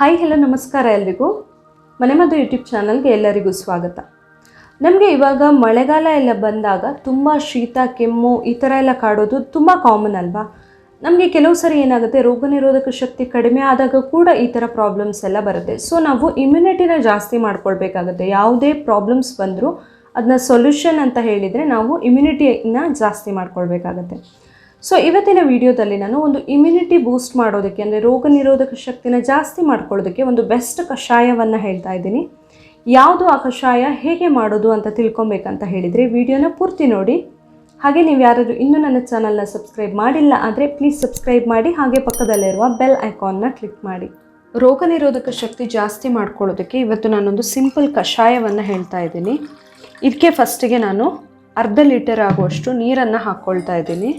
Hi hello ನಮಸ್ಕಾರ ಎಲ್ರಿಗೂ ManeMaddhu YouTube ಚಾನಲ್ಗೆ ಎಲ್ಲರಿಗೂ ಸ್ವಾಗತ. ನಮಗೆ ಇವಾಗ ಮಳೆಗಾಲ ಎಲ್ಲ ಬಂದಾಗ ತುಂಬ ಶೀತ ಕೆಮ್ಮು ಈ ಥರ ಎಲ್ಲ ಕಾಡೋದು ತುಂಬ ಕಾಮನ್ ಅಲ್ವಾ. ನಮಗೆ ಕೆಲವು ಸರಿ ಏನಾಗುತ್ತೆ, ರೋಗ ನಿರೋಧಕ ಶಕ್ತಿ ಕಡಿಮೆ ಆದಾಗ ಕೂಡ ಈ ಥರ ಪ್ರಾಬ್ಲಮ್ಸ್ ಎಲ್ಲ ಬರುತ್ತೆ. ಸೊ ನಾವು ಇಮ್ಯುನಿಟಿನ ಜಾಸ್ತಿ ಮಾಡ್ಕೊಳ್ಬೇಕಾಗುತ್ತೆ. ಯಾವುದೇ ಪ್ರಾಬ್ಲಮ್ಸ್ ಬಂದರೂ ಅದನ್ನ ಸೊಲ್ಯೂಷನ್ ಅಂತ ಹೇಳಿದರೆ ನಾವು ಇಮ್ಯುನಿಟಿನ ಜಾಸ್ತಿ ಮಾಡ್ಕೊಳ್ಬೇಕಾಗತ್ತೆ. ಸೊ ಇವತ್ತಿನ ವಿಡಿಯೋದಲ್ಲಿ ನಾನು ಒಂದು ಇಮ್ಯುನಿಟಿ ಬೂಸ್ಟ್ ಮಾಡೋದಕ್ಕೆ ಅಂದರೆ ರೋಗ ನಿರೋಧಕ ಶಕ್ತಿನ ಜಾಸ್ತಿ ಮಾಡ್ಕೊಳ್ಳೋದಕ್ಕೆ ಒಂದು ಬೆಸ್ಟ್ ಕಷಾಯವನ್ನು ಹೇಳ್ತಾ ಇದ್ದೀನಿ. ಯಾವುದು ಆ ಕಷಾಯ, ಹೇಗೆ ಮಾಡೋದು ಅಂತ ತಿಳ್ಕೊಬೇಕಂತ ಹೇಳಿದರೆ ವಿಡಿಯೋನ ಪೂರ್ತಿ ನೋಡಿ. ಹಾಗೆ ನೀವು ಯಾರಾದರೂ ಇನ್ನೂ ನನ್ನ ಚಾನಲ್ನ ಸಬ್ಸ್ಕ್ರೈಬ್ ಮಾಡಿಲ್ಲ ಆದರೆ ಪ್ಲೀಸ್ ಸಬ್ಸ್ಕ್ರೈಬ್ ಮಾಡಿ, ಹಾಗೆ ಪಕ್ಕದಲ್ಲಿರುವ ಬೆಲ್ ಐಕಾನ್ನ ಕ್ಲಿಕ್ ಮಾಡಿ. ರೋಗ ನಿರೋಧಕ ಶಕ್ತಿ ಜಾಸ್ತಿ ಮಾಡ್ಕೊಳ್ಳೋದಕ್ಕೆ ಇವತ್ತು ನಾನೊಂದು ಸಿಂಪಲ್ ಕಷಾಯವನ್ನು ಹೇಳ್ತಾ ಇದ್ದೀನಿ. ಇದಕ್ಕೆ ಫಸ್ಟಿಗೆ ನಾನು ಅರ್ಧ ಲೀಟರ್ ಆಗುವಷ್ಟು ನೀರನ್ನು ಹಾಕ್ಕೊಳ್ತಾ ಇದ್ದೀನಿ.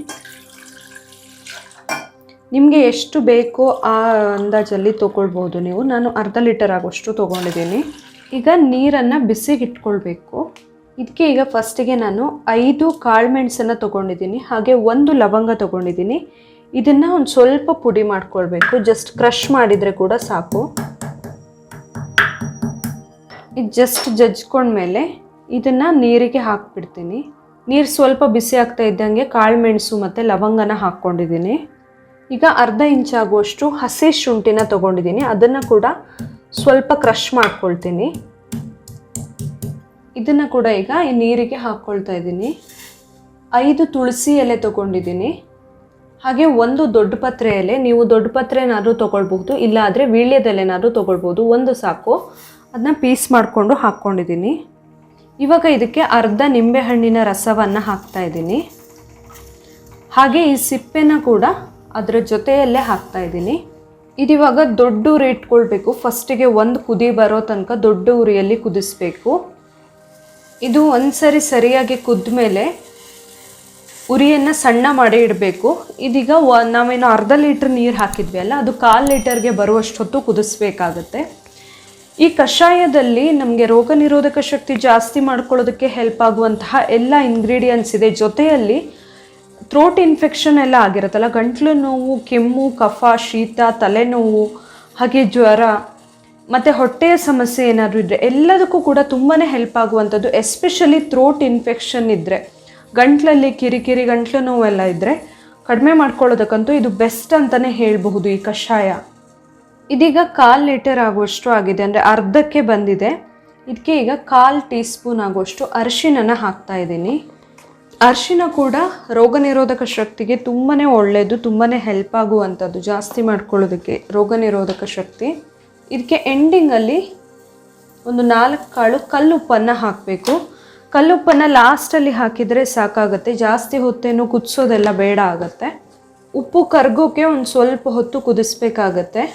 ನಿಮಗೆ ಎಷ್ಟು ಬೇಕೋ ಆ ಅಂದಾಜಲ್ಲಿ ತೊಗೊಳ್ಬೋದು ನೀವು. ನಾನು ಅರ್ಧ ಲೀಟರ್ ಆಗುವಷ್ಟು ತೊಗೊಂಡಿದ್ದೀನಿ. ಈಗ ನೀರನ್ನು ಬಿಸಿಗೆ ಇಟ್ಕೊಳ್ಬೇಕು. ಇದಕ್ಕೆ ಈಗ ಫಸ್ಟಿಗೆ ನಾನು 5 ಕಾಳುಮೆಣಸನ್ನು ತೊಗೊಂಡಿದ್ದೀನಿ, ಹಾಗೆ 1 ಲವಂಗ ತೊಗೊಂಡಿದ್ದೀನಿ. ಇದನ್ನು ಒಂದು ಸ್ವಲ್ಪ ಪುಡಿ ಮಾಡ್ಕೊಳ್ಬೇಕು, ಜಸ್ಟ್ ಕ್ರಷ್ ಮಾಡಿದರೆ ಕೂಡ ಸಾಕು. ಇದು ಜಸ್ಟ್ ಜಜ್ಕೊಂಡ್ಮೇಲೆ ಇದನ್ನು ನೀರಿಗೆ ಹಾಕ್ಬಿಡ್ತೀನಿ. ನೀರು ಸ್ವಲ್ಪ ಬಿಸಿ ಆಗ್ತಾ ಇದ್ದಂಗೆ ಕಾಳುಮೆಣಸು ಮತ್ತು ಲವಂಗನ ಹಾಕ್ಕೊಂಡಿದ್ದೀನಿ. ಈಗ ಅರ್ಧ ಇಂಚ್ ಆಗುವಷ್ಟು ಹಸಿ ಶುಂಠಿನ ತೊಗೊಂಡಿದ್ದೀನಿ, ಅದನ್ನು ಕೂಡ ಸ್ವಲ್ಪ ಕ್ರಷ್ ಮಾಡ್ಕೊಳ್ತೀನಿ. ಇದನ್ನು ಕೂಡ ಈಗ ಈ ನೀರಿಗೆ ಹಾಕ್ಕೊಳ್ತಾ ಇದ್ದೀನಿ. 5 ತುಳಸಿ ಎಲೆ ತೊಗೊಂಡಿದ್ದೀನಿ, ಹಾಗೆ 1 ದೊಡ್ಡ ಪತ್ರೆ ಎಲೆ. ನೀವು ದೊಡ್ಡ ಪತ್ರೆನಾದರೂ ತೊಗೊಳ್ಬಹುದು, ಇಲ್ಲ ಆದರೆ ವೀಳ್ಯದೆಲೆನಾದರೂ ತೊಗೊಳ್ಬೋದು, 1 ಸಾಕು. ಅದನ್ನ ಪೀಸ್ ಮಾಡಿಕೊಂಡು ಹಾಕ್ಕೊಂಡಿದ್ದೀನಿ. ಇವಾಗ ಇದಕ್ಕೆ ಅರ್ಧ ನಿಂಬೆಹಣ್ಣಿನ ರಸವನ್ನು ಹಾಕ್ತಾ ಇದ್ದೀನಿ, ಹಾಗೆ ಈ ಸಿಪ್ಪೆನ ಕೂಡ ಅದರ ಜೊತೆಯಲ್ಲೇ ಹಾಕ್ತಾ ಇದ್ದೀನಿ. ಇದಿವಾಗ ದೊಡ್ಡ ಉರಿ ಇಟ್ಕೊಳ್ಬೇಕು. ಫಸ್ಟಿಗೆ 1 ಕುದಿ ಬರೋ ತನಕ ದೊಡ್ಡ ಉರಿಯಲ್ಲಿ ಕುದಿಸ್ಬೇಕು. ಇದು ಒಂದ್ಸರಿ ಸರಿಯಾಗಿ ಕುದ್ದ ಮೇಲೆ ಉರಿಯನ್ನು ಸಣ್ಣ ಮಾಡಿ ಇಡಬೇಕು. ಇದೀಗ ನಾವೇನು ಅರ್ಧ ಲೀಟ್ರ್ ನೀರು ಹಾಕಿದ್ವಿ ಅಲ್ಲ, ಅದು 1/4 ಲೀಟರ್ಗೆ ಬರುವಷ್ಟು ಹೊತ್ತು ಕುದಿಸ್ಬೇಕಾಗತ್ತೆ. ಈ ಕಷಾಯದಲ್ಲಿ ನಮಗೆ ರೋಗ ನಿರೋಧಕ ಶಕ್ತಿ ಜಾಸ್ತಿ ಮಾಡ್ಕೊಳ್ಳೋದಕ್ಕೆ ಹೆಲ್ಪ್ ಆಗುವಂತಹ ಎಲ್ಲ ಇಂಗ್ರೀಡಿಯೆಂಟ್ಸ್ ಇದೆ. ಜೊತೆಯಲ್ಲಿ ಥ್ರೋಟ್ ಇನ್ಫೆಕ್ಷನ್ ಎಲ್ಲ ಆಗಿರುತ್ತಲ್ಲ, ಗಂಟ್ಲು ನೋವು, ಕೆಮ್ಮು, ಕಫ, ಶೀತ, ತಲೆನೋವು, ಹಾಗೆ ಜ್ವರ ಮತ್ತು ಹೊಟ್ಟೆಯ ಸಮಸ್ಯೆ ಏನಾದರೂ ಇದ್ದರೆ ಎಲ್ಲದಕ್ಕೂ ಕೂಡ ತುಂಬಾ ಹೆಲ್ಪ್ ಆಗುವಂಥದ್ದು. ಎಸ್ಪೆಷಲಿ ಥ್ರೋಟ್ ಇನ್ಫೆಕ್ಷನ್ ಇದ್ದರೆ, ಗಂಟ್ಲಲ್ಲಿ ಕಿರಿಕಿರಿ, ಗಂಟ್ಲು ನೋವೆಲ್ಲ ಇದ್ದರೆ ಕಡಿಮೆ ಮಾಡ್ಕೊಳ್ಳೋದಕ್ಕಂತೂ ಇದು ಬೆಸ್ಟ್ ಅಂತಲೇ ಹೇಳಬಹುದು ಈ ಕಷಾಯ. ಇದೀಗ 1/4 ಲೀಟರ್ ಆಗುವಷ್ಟು ಆಗಿದೆ, ಅಂದರೆ ಅರ್ಧಕ್ಕೆ ಬಂದಿದೆ. ಇದಕ್ಕೆ ಈಗ 1/4 ಟೀ ಸ್ಪೂನ್ ಆಗುವಷ್ಟು ಅರಿಶಿಣನ ಹಾಕ್ತಾ ಇದ್ದೀನಿ. ಅರಿಶಿಣ ಕೂಡ ರೋಗ ನಿರೋಧಕ ಶಕ್ತಿಗೆ ತುಂಬಾ ಒಳ್ಳೆಯದು, ತುಂಬಾ ಹೆಲ್ಪ್ ಆಗುವಂಥದ್ದು ಜಾಸ್ತಿ ಮಾಡ್ಕೊಳ್ಳೋದಕ್ಕೆ ರೋಗ ನಿರೋಧಕ ಶಕ್ತಿ. ಇದಕ್ಕೆ ಎಂಡಿಂಗಲ್ಲಿ ಒಂದು 4 ಕಾಳು ಕಲ್ಲುಪ್ಪನ್ನು ಹಾಕಬೇಕು. ಕಲ್ಲುಪ್ಪನ್ನು ಲಾಸ್ಟಲ್ಲಿ ಹಾಕಿದರೆ ಸಾಕಾಗುತ್ತೆ, ಜಾಸ್ತಿ ಹೊತ್ತೇನು ಕುದಿಸೋದೆಲ್ಲ ಬೇಡ ಆಗುತ್ತೆ. ಉಪ್ಪು ಕರಗೋಕ್ಕೆ ಒಂದು ಸ್ವಲ್ಪ ಹೊತ್ತು ಕುದಿಸ್ಬೇಕಾಗತ್ತೆ.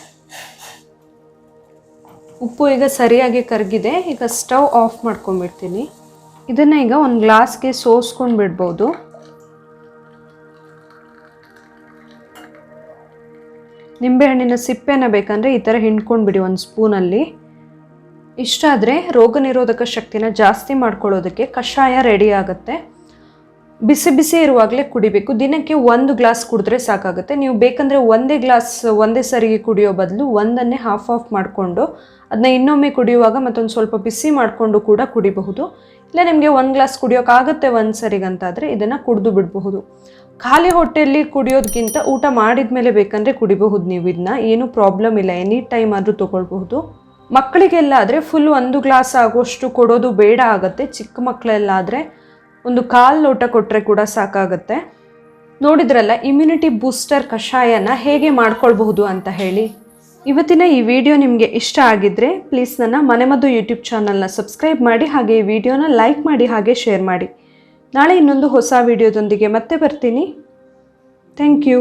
ಉಪ್ಪು ಈಗ ಸರಿಯಾಗಿ ಕರಗಿದೆ. ಈಗ ಸ್ಟವ್ ಆಫ್ ಮಾಡ್ಕೊಂಡ್ಬಿಡ್ತೀನಿ. ಇದನ್ನು ಈಗ ಒಂದು ಗ್ಲಾಸ್ಗೆ ಸೋಸ್ಕೊಂಡು ಬಿಡ್ಬೋದು. ನಿಂಬೆಹಣ್ಣಿನ ಸಿಪ್ಪೆನ ಬೇಕಂದರೆ ಈ ಥರ ಹಿಂಡ್ಕೊಂಡು ಬಿಡಿ ಒಂದು ಸ್ಪೂನಲ್ಲಿ. ಇಷ್ಟಾದರೆ ರೋಗ ನಿರೋಧಕ ಶಕ್ತಿನ ಜಾಸ್ತಿ ಮಾಡ್ಕೊಳ್ಳೋದಕ್ಕೆ ಕಷಾಯ ರೆಡಿ ಆಗುತ್ತೆ. ಬಿಸಿ ಬಿಸಿ ಇರುವಾಗಲೇ ಕುಡಿಬೇಕು. ದಿನಕ್ಕೆ 1 ಗ್ಲಾಸ್ ಕುಡಿದ್ರೆ ಸಾಕಾಗುತ್ತೆ. ನೀವು ಬೇಕಂದರೆ ಒಂದೇ ಗ್ಲಾಸ್ ಒಂದೇ ಸರಿಗೆ ಕುಡಿಯೋ ಬದಲು ಒಂದನ್ನೇ ಹಾಫ್ ಮಾಡಿಕೊಂಡು ಅದನ್ನ ಇನ್ನೊಮ್ಮೆ ಕುಡಿಯುವಾಗ ಮತ್ತೊಂದು ಸ್ವಲ್ಪ ಬಿಸಿ ಮಾಡಿಕೊಂಡು ಕೂಡ ಕುಡಿಬಹುದು. ಇಲ್ಲ ನಿಮಗೆ 1 ಗ್ಲಾಸ್ ಕುಡಿಯೋಕ್ಕಾಗುತ್ತೆ ಒಂದು ಸರಿಗಂತಾದರೆ ಇದನ್ನು ಕುಡಿದು ಬಿಡಬಹುದು. ಖಾಲಿ ಹೊಟ್ಟೆಯಲ್ಲಿ ಕುಡಿಯೋದಕ್ಕಿಂತ ಊಟ ಮಾಡಿದ ಮೇಲೆ ಬೇಕಂದರೆ ಕುಡಿಬಹುದು ನೀವು. ಇದನ್ನ ಏನೂ ಪ್ರಾಬ್ಲಮ್ ಇಲ್ಲ, ಎನಿ ಟೈಮ್ ಆದರೂ ತೊಗೊಳ್ಬಹುದು. ಮಕ್ಕಳಿಗೆಲ್ಲ ಆದರೆ ಫುಲ್ 1 ಗ್ಲಾಸ್ ಆಗುವಷ್ಟು ಕೊಡೋದು ಬೇಡ ಆಗುತ್ತೆ. ಚಿಕ್ಕ ಮಕ್ಕಳೆಲ್ಲ ಆದರೆ ಒಂದು 1/4 ಲೋಟ ಕೊಟ್ಟರೆ ಕೂಡ ಸಾಕಾಗುತ್ತೆ. ನೋಡಿದ್ರಲ್ಲ ಇಮ್ಯುನಿಟಿ ಬೂಸ್ಟರ್ ಕಷಾಯನ ಹೇಗೆ ಮಾಡ್ಕೊಳ್ಬಹುದು ಅಂತ ಹೇಳಿ. ಇವತ್ತಿನ ಈ ವಿಡಿಯೋ ನಿಮಗೆ ಇಷ್ಟ ಆಗಿದ್ದರೆ ಪ್ಲೀಸ್ ನನ್ನ ManeMaddhu ಯೂಟ್ಯೂಬ್ ಚಾನಲ್ನ ಸಬ್ಸ್ಕ್ರೈಬ್ ಮಾಡಿ, ಹಾಗೆ ಈ ವಿಡಿಯೋನ ಲೈಕ್ ಮಾಡಿ, ಹಾಗೆ ಶೇರ್ ಮಾಡಿ. ನಾಳೆ ಇನ್ನೊಂದು ಹೊಸ ವಿಡಿಯೋದೊಂದಿಗೆ ಮತ್ತೆ ಬರ್ತೀನಿ. Thank you.